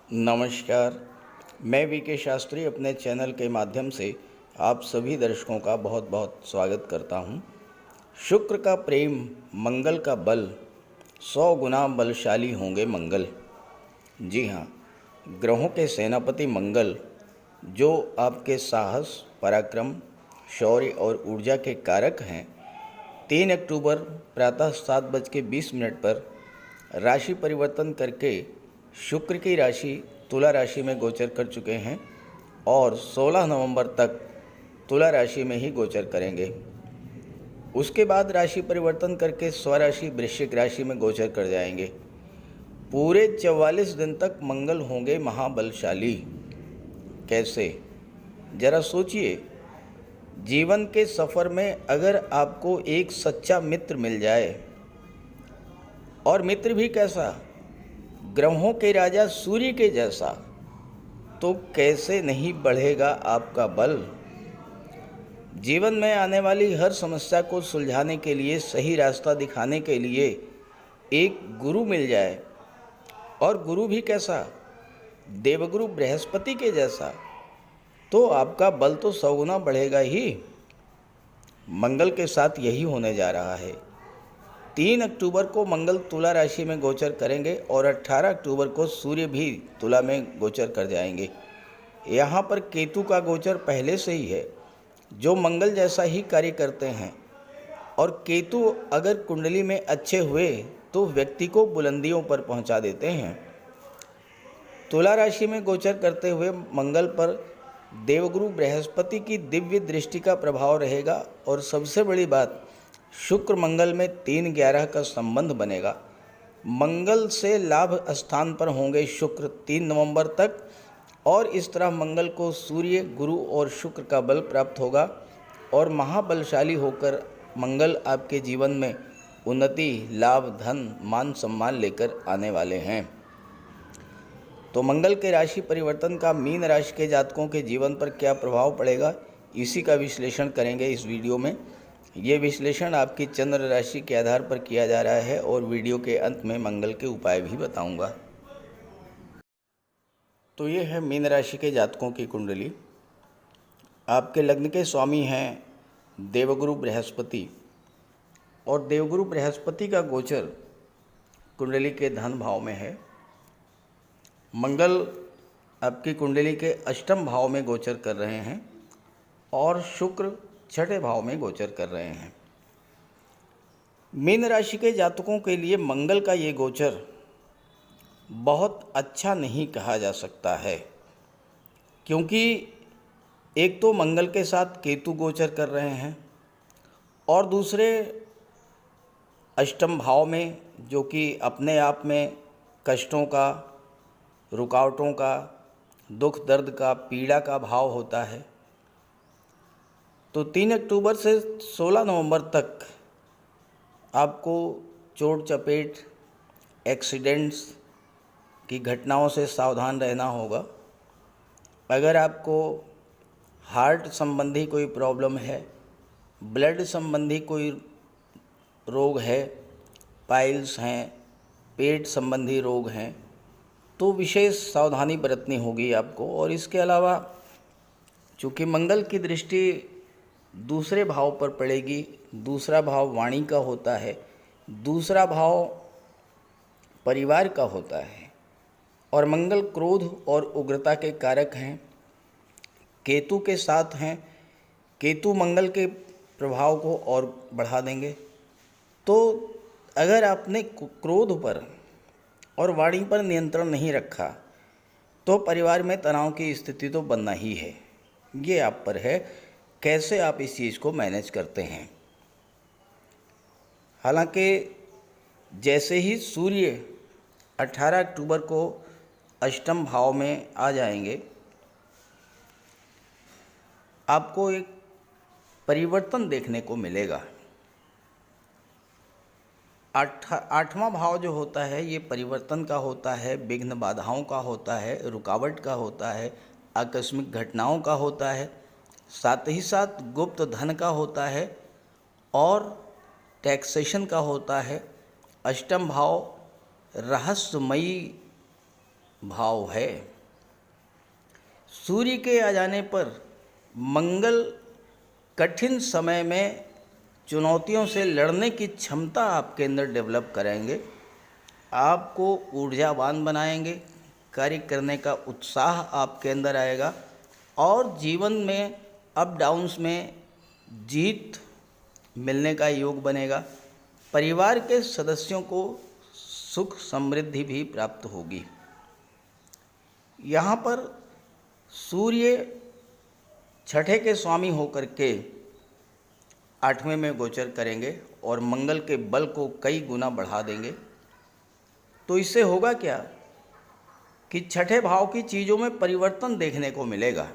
नमस्कार। मैं वीके शास्त्री अपने चैनल के माध्यम से आप सभी दर्शकों का बहुत बहुत स्वागत करता हूं। शुक्र का प्रेम, मंगल का बल, 100 गुना बलशाली होंगे मंगल। जी हाँ, ग्रहों के सेनापति मंगल, जो आपके साहस, पराक्रम, शौर्य और ऊर्जा के कारक हैं, 3 अक्टूबर प्रातः 7:20 पर राशि परिवर्तन करके शुक्र की राशि तुला राशि में गोचर कर चुके हैं और 16 नवंबर तक तुला राशि में ही गोचर करेंगे। उसके बाद राशि परिवर्तन करके स्वराशि वृश्चिक राशि में गोचर कर जाएंगे। पूरे 44 दिन तक मंगल होंगे महाबलशाली। कैसे, जरा सोचिए। जीवन के सफ़र में अगर आपको एक सच्चा मित्र मिल जाए, और मित्र भी कैसा, ग्रहों के राजा सूर्य के जैसा, तो कैसे नहीं बढ़ेगा आपका बल। जीवन में आने वाली हर समस्या को सुलझाने के लिए, सही रास्ता दिखाने के लिए एक गुरु मिल जाए, और गुरु भी कैसा, देवगुरु बृहस्पति के जैसा, तो आपका बल तो 100 गुना बढ़ेगा ही। मंगल के साथ यही होने जा रहा है। 3 अक्टूबर को मंगल तुला राशि में गोचर करेंगे और 18 अक्टूबर को सूर्य भी तुला में गोचर कर जाएंगे। यहाँ पर केतु का गोचर पहले से ही है, जो मंगल जैसा ही कार्य करते हैं, और केतु अगर कुंडली में अच्छे हुए तो व्यक्ति को बुलंदियों पर पहुँचा देते हैं। तुला राशि में गोचर करते हुए मंगल पर देवगुरु बृहस्पति की दिव्य दृष्टि का प्रभाव रहेगा, और सबसे बड़ी बात, शुक्र मंगल में 3-11 का संबंध बनेगा। मंगल से लाभ स्थान पर होंगे शुक्र 3 नवंबर तक, और इस तरह मंगल को सूर्य, गुरु और शुक्र का बल प्राप्त होगा, और महाबलशाली होकर मंगल आपके जीवन में उन्नति, लाभ, धन, मान सम्मान लेकर आने वाले हैं। तो मंगल के राशि परिवर्तन का मीन राशि के जातकों के जीवन पर क्या प्रभाव पड़ेगा, इसी का विश्लेषण करेंगे इस वीडियो में। ये विश्लेषण आपकी चंद्र राशि के आधार पर किया जा रहा है, और वीडियो के अंत में मंगल के उपाय भी बताऊंगा। तो ये है मीन राशि के जातकों की कुंडली। आपके लग्न के स्वामी हैं देवगुरु बृहस्पति, और देवगुरु बृहस्पति का गोचर कुंडली के धन भाव में है। मंगल आपकी कुंडली के अष्टम भाव में गोचर कर रहे हैं, और शुक्र छठे भाव में गोचर कर रहे हैं। मीन राशि के जातकों के लिए मंगल का ये गोचर बहुत अच्छा नहीं कहा जा सकता है, क्योंकि एक तो मंगल के साथ केतु गोचर कर रहे हैं, और दूसरे अष्टम भाव में, जो कि अपने आप में कष्टों का, रुकावटों का, दुख दर्द का, पीड़ा का भाव होता है। तो 3 अक्टूबर से 16 नवंबर तक आपको चोट चपेट, एक्सीडेंट्स की घटनाओं से सावधान रहना होगा। अगर आपको हार्ट संबंधी कोई प्रॉब्लम है, ब्लड संबंधी कोई रोग है, पाइल्स हैं, पेट संबंधी रोग हैं, तो विशेष सावधानी बरतनी होगी आपको। और इसके अलावा चूँकि मंगल की दृष्टि दूसरे भाव पर पड़ेगी, दूसरा भाव वाणी का होता है, दूसरा भाव परिवार का होता है, और मंगल क्रोध और उग्रता के कारक हैं, केतु के साथ हैं। केतु मंगल के प्रभाव को और बढ़ा देंगे। तो अगर आपने क्रोध पर और वाणी पर नियंत्रण नहीं रखा, तो परिवार में तनाव की स्थिति तो बनना ही है। ये आप पर है कैसे आप इस चीज़ को मैनेज करते हैं। हालांकि जैसे ही सूर्य 18 अक्टूबर को अष्टम भाव में आ जाएंगे, आपको एक परिवर्तन देखने को मिलेगा। आठवां भाव जो होता है, ये परिवर्तन का होता है, विघ्न बाधाओं का होता है, रुकावट का होता है, आकस्मिक घटनाओं का होता है, साथ ही साथ गुप्त धन का होता है, और टैक्सेशन का होता है। अष्टम भाव रहस्यमयी भाव है। सूर्य के आ जाने पर मंगल कठिन समय में चुनौतियों से लड़ने की क्षमता आपके अंदर डेवलप करेंगे, आपको ऊर्जावान बनाएंगे, कार्य करने का उत्साह आपके अंदर आएगा और जीवन में अप डाउन्स में जीत मिलने का योग बनेगा। परिवार के सदस्यों को सुख समृद्धि भी प्राप्त होगी। यहाँ पर सूर्य छठे के स्वामी होकर के 8वें में गोचर करेंगे और मंगल के बल को कई गुना बढ़ा देंगे। तो इससे होगा क्या कि छठे भाव की चीज़ों में परिवर्तन देखने को मिलेगा।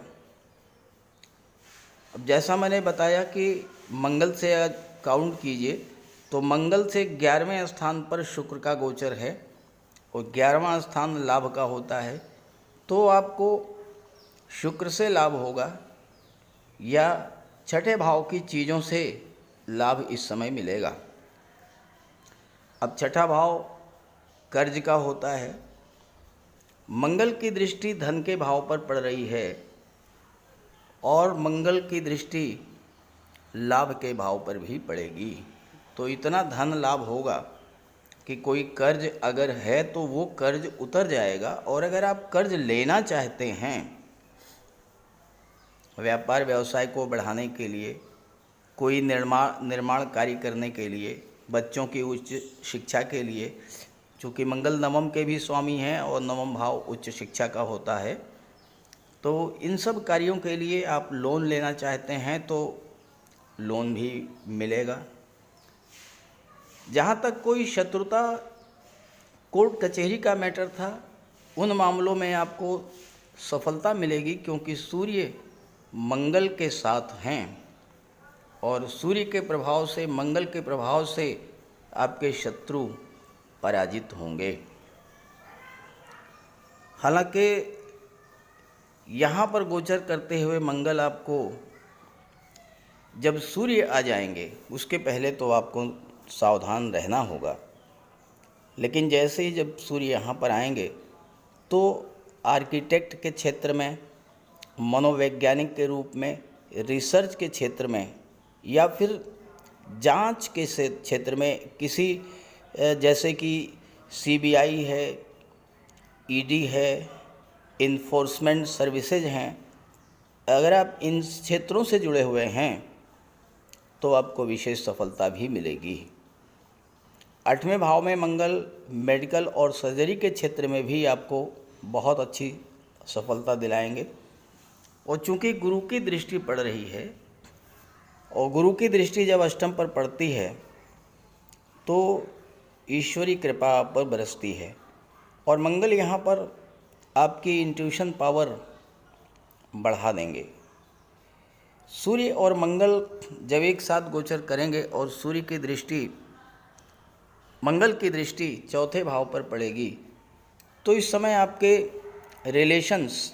अब जैसा मैंने बताया कि मंगल से काउंट कीजिए तो मंगल से 11वें स्थान पर शुक्र का गोचर है और 11वां स्थान लाभ का होता है। तो आपको शुक्र से लाभ होगा या छठे भाव की चीज़ों से लाभ इस समय मिलेगा। अब छठा भाव कर्ज का होता है। मंगल की दृष्टि धन के भाव पर पड़ रही है और मंगल की दृष्टि लाभ के भाव पर भी पड़ेगी। तो इतना धन लाभ होगा कि कोई कर्ज अगर है तो वो कर्ज उतर जाएगा। और अगर आप कर्ज लेना चाहते हैं व्यापार व्यवसाय को बढ़ाने के लिए, कोई निर्माण कार्य करने के लिए, बच्चों की उच्च शिक्षा के लिए, चूँकि मंगल नवम के भी स्वामी हैं और नवम भाव उच्च शिक्षा का होता है, तो इन सब कार्यों के लिए आप लोन लेना चाहते हैं तो लोन भी मिलेगा। जहाँ तक कोई शत्रुता कोर्ट कचहरी का मैटर था, उन मामलों में आपको सफलता मिलेगी क्योंकि सूर्य मंगल के साथ हैं और सूर्य के प्रभाव से, मंगल के प्रभाव से आपके शत्रु पराजित होंगे। हालांकि यहाँ पर गोचर करते हुए मंगल आपको जब सूर्य आ जाएंगे उसके पहले तो आपको सावधान रहना होगा, लेकिन जैसे ही जब सूर्य यहाँ पर आएंगे तो आर्किटेक्ट के क्षेत्र में, मनोवैज्ञानिक के रूप में, रिसर्च के क्षेत्र में या फिर जांच के क्षेत्र में किसी जैसे कि सीबीआई है, ईडी है, इन्फोर्समेंट सर्विसेज हैं, अगर आप इन क्षेत्रों से जुड़े हुए हैं तो आपको विशेष सफलता भी मिलेगी। 8वें भाव में मंगल मेडिकल और सर्जरी के क्षेत्र में भी आपको बहुत अच्छी सफलता दिलाएंगे। और चूँकि गुरु की दृष्टि पड़ रही है और गुरु की दृष्टि जब अष्टम पर पड़ती है तो ईश्वरी कृपा आप पर बरसती है और मंगल यहाँ पर आपकी इंट्यूशन पावर बढ़ा देंगे। सूर्य और मंगल जब एक साथ गोचर करेंगे और सूर्य की दृष्टि, मंगल की दृष्टि चौथे भाव पर पड़ेगी तो इस समय आपके रिलेशंस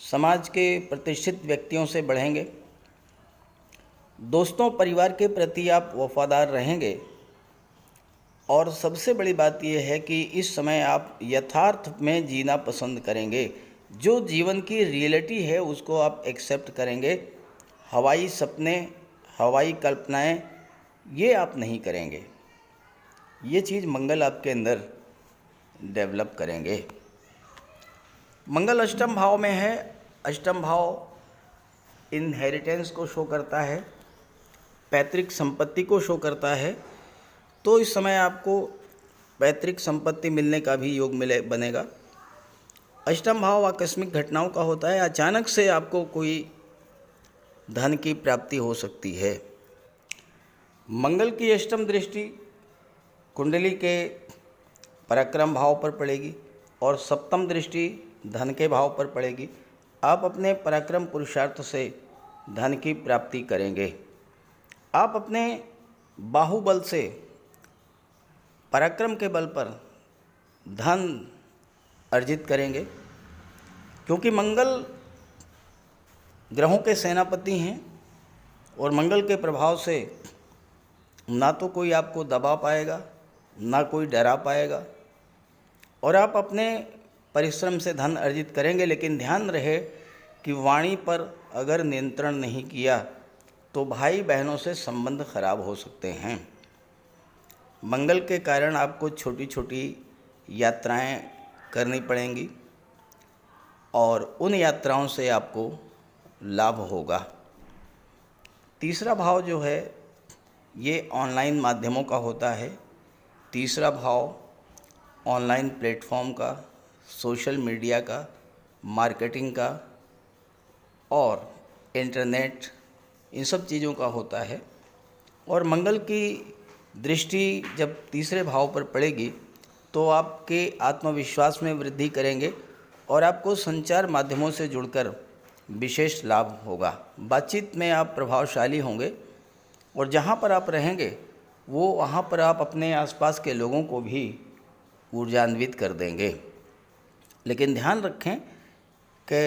समाज के प्रतिष्ठित व्यक्तियों से बढ़ेंगे। दोस्तों परिवार के प्रति आप वफादार रहेंगे और सबसे बड़ी बात यह है कि इस समय आप यथार्थ में जीना पसंद करेंगे। जो जीवन की रियलिटी है उसको आप एक्सेप्ट करेंगे। हवाई सपने, हवाई कल्पनाएं ये आप नहीं करेंगे। ये चीज़ मंगल आपके अंदर डेवलप करेंगे। मंगल अष्टम भाव में है। अष्टम भाव इनहेरिटेंस को शो करता है, पैतृक संपत्ति को शो करता है। तो इस समय आपको पैतृक संपत्ति मिलने का भी योग बनेगा। अष्टम भाव आकस्मिक घटनाओं का होता है। अचानक से आपको कोई धन की प्राप्ति हो सकती है। मंगल की अष्टम दृष्टि कुंडली के पराक्रम भाव पर पड़ेगी और सप्तम दृष्टि धन के भाव पर पड़ेगी। आप अपने पराक्रम पुरुषार्थ से धन की प्राप्ति करेंगे। आप अपने बाहुबल से, पराक्रम के बल पर धन अर्जित करेंगे क्योंकि मंगल ग्रहों के सेनापति हैं और मंगल के प्रभाव से ना तो कोई आपको दबा पाएगा, ना कोई डरा पाएगा और आप अपने परिश्रम से धन अर्जित करेंगे, लेकिन ध्यान रहे कि वाणी पर अगर नियंत्रण नहीं किया तो भाई बहनों से संबंध खराब हो सकते हैं। मंगल के कारण आपको छोटी छोटी यात्राएं करनी पड़ेंगी और उन यात्राओं से आपको लाभ होगा। तीसरा भाव जो है ये ऑनलाइन माध्यमों का होता है। तीसरा भाव ऑनलाइन प्लेटफॉर्म का, सोशल मीडिया का, मार्केटिंग का और इंटरनेट, इन सब चीज़ों का होता है। और मंगल की दृष्टि जब तीसरे भाव पर पड़ेगी तो आपके आत्मविश्वास में वृद्धि करेंगे और आपको संचार माध्यमों से जुड़कर विशेष लाभ होगा। बातचीत में आप प्रभावशाली होंगे और जहाँ पर आप रहेंगे वो वहाँ पर आप अपने आसपास के लोगों को भी ऊर्जान्वित कर देंगे। लेकिन ध्यान रखें कि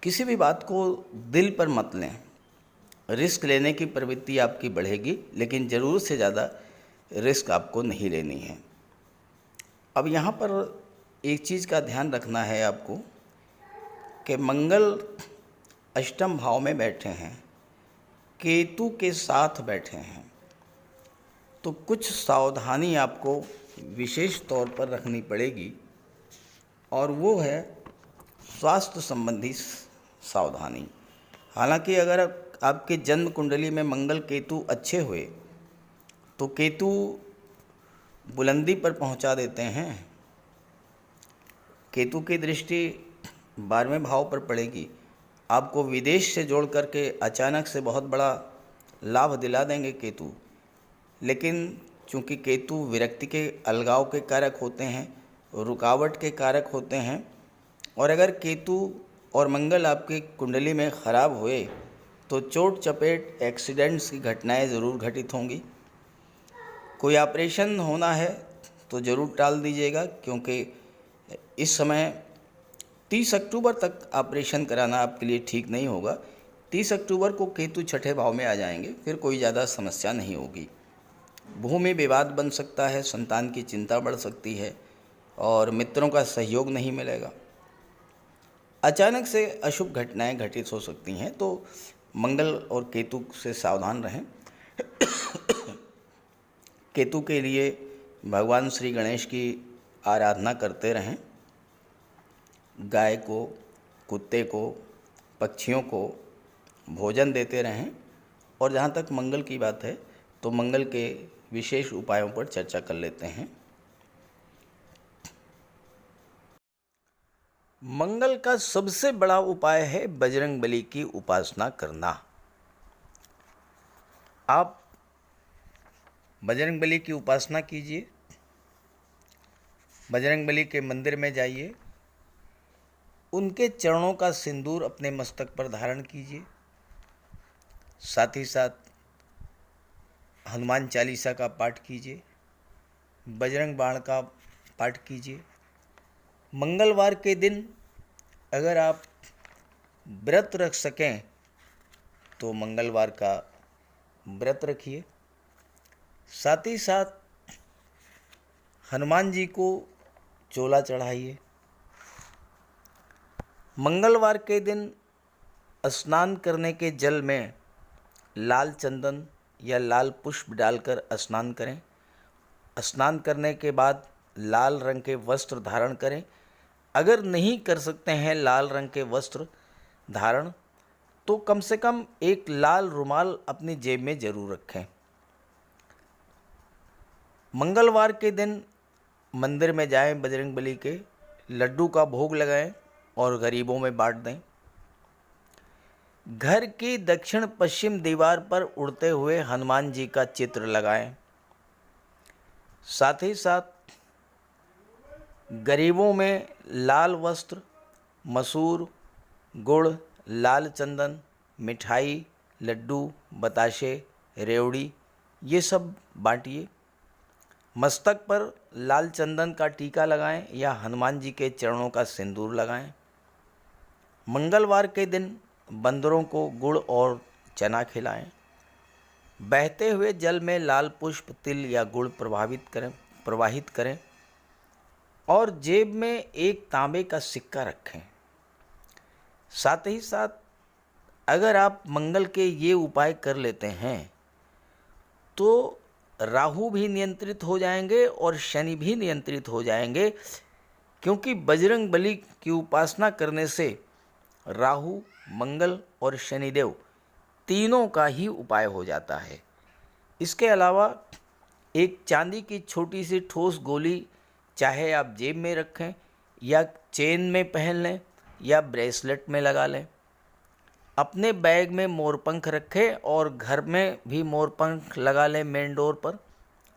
किसी भी बात को दिल पर मत लें। रिस्क लेने की प्रवृत्ति आपकी बढ़ेगी, लेकिन ज़रूरत से ज़्यादा रिस्क आपको नहीं लेनी है। अब यहाँ पर एक चीज़ का ध्यान रखना है आपको कि मंगल अष्टम भाव में बैठे हैं, केतु के साथ बैठे हैं, तो कुछ सावधानी आपको विशेष तौर पर रखनी पड़ेगी और वो है स्वास्थ्य संबंधी सावधानी। हालांकि अगर आपके जन्म कुंडली में मंगल केतु अच्छे हुए तो केतु बुलंदी पर पहुंचा देते हैं। केतु की दृष्टि 12वें भाव पर पड़ेगी, आपको विदेश से जोड़ करके अचानक से बहुत बड़ा लाभ दिला देंगे केतु। लेकिन चूंकि केतु विरक्ति के, अलगाव के कारक होते हैं, रुकावट के कारक होते हैं, और अगर केतु और मंगल आपकी कुंडली में ख़राब हुए तो चोट चपेट, एक्सीडेंट्स की घटनाएं ज़रूर घटित होंगी। कोई ऑपरेशन होना है तो ज़रूर टाल दीजिएगा, क्योंकि इस समय 30 अक्टूबर तक ऑपरेशन कराना आपके लिए ठीक नहीं होगा। 30 अक्टूबर को केतु छठे भाव में आ जाएंगे, फिर कोई ज़्यादा समस्या नहीं होगी। भूमि विवाद बन सकता है, संतान की चिंता बढ़ सकती है और मित्रों का सहयोग नहीं मिलेगा। अचानक से अशुभ घटनाएं घटित हो सकती हैं, तो मंगल और केतु से सावधान रहें। केतु के लिए भगवान श्री गणेश की आराधना करते रहें। गाय को, कुत्ते को, पक्षियों को भोजन देते रहें। और जहाँ तक मंगल की बात है तो मंगल के विशेष उपायों पर चर्चा कर लेते हैं। मंगल का सबसे बड़ा उपाय है बजरंगबली की उपासना करना। आप बजरंगबली की उपासना कीजिए, बजरंगबली के मंदिर में जाइए, उनके चरणों का सिंदूर अपने मस्तक पर धारण कीजिए। साथ ही साथ हनुमान चालीसा का पाठ कीजिए, बजरंग बाण का पाठ कीजिए। मंगलवार के दिन अगर आप व्रत रख सकें तो मंगलवार का व्रत रखिए। साथ ही साथ हनुमान जी को चोला चढ़ाइए। मंगलवार के दिन स्नान करने के जल में लाल चंदन या लाल पुष्प डालकर स्नान करें। स्नान करने के बाद लाल रंग के वस्त्र धारण करें। अगर नहीं कर सकते हैं लाल रंग के वस्त्र धारण, तो कम से कम एक लाल रुमाल अपनी जेब में जरूर रखें। मंगलवार के दिन मंदिर में जाएं, बजरंगबली के लड्डू का भोग लगाएं और गरीबों में बांट दें। घर की दक्षिण पश्चिम दीवार पर उड़ते हुए हनुमान जी का चित्र लगाएं। साथ ही साथ गरीबों में लाल वस्त्र, मसूर, गुड़, लाल चंदन, मिठाई, लड्डू, बताशे, रेवड़ी, ये सब बांटिए। मस्तक पर लाल चंदन का टीका लगाएं या हनुमान जी के चरणों का सिंदूर लगाएं। मंगलवार के दिन बंदरों को गुड़ और चना खिलाएं। बहते हुए जल में लाल पुष्प, तिल या गुड़ प्रवाहित करें और जेब में एक तांबे का सिक्का रखें। साथ ही साथ अगर आप मंगल के ये उपाय कर लेते हैं तो राहु भी नियंत्रित हो जाएंगे और शनि भी नियंत्रित हो जाएंगे, क्योंकि बजरंग बली की उपासना करने से राहु, मंगल और शनिदेव तीनों का ही उपाय हो जाता है। इसके अलावा एक चांदी की छोटी सी ठोस गोली चाहे आप जेब में रखें या चेन में पहन लें या ब्रेसलेट में लगा लें। अपने बैग में मोरपंख रखें और घर में भी मोरपंख लगा लें। मेन डोर पर,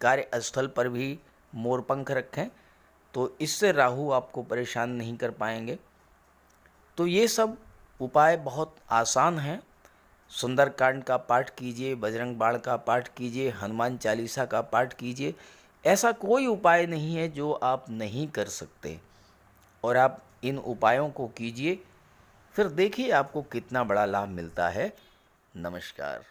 कार्यस्थल पर भी मोरपंख रखें, तो इससे राहु आपको परेशान नहीं कर पाएंगे। तो ये सब उपाय बहुत आसान हैं। सुंदरकांड का पाठ कीजिए, बजरंग बाण का पाठ कीजिए, हनुमान चालीसा का पाठ कीजिए। ऐसा कोई उपाय नहीं है जो आप नहीं कर सकते, और आप इन उपायों को कीजिए, फिर देखिए आपको कितना बड़ा लाभ मिलता है। नमस्कार।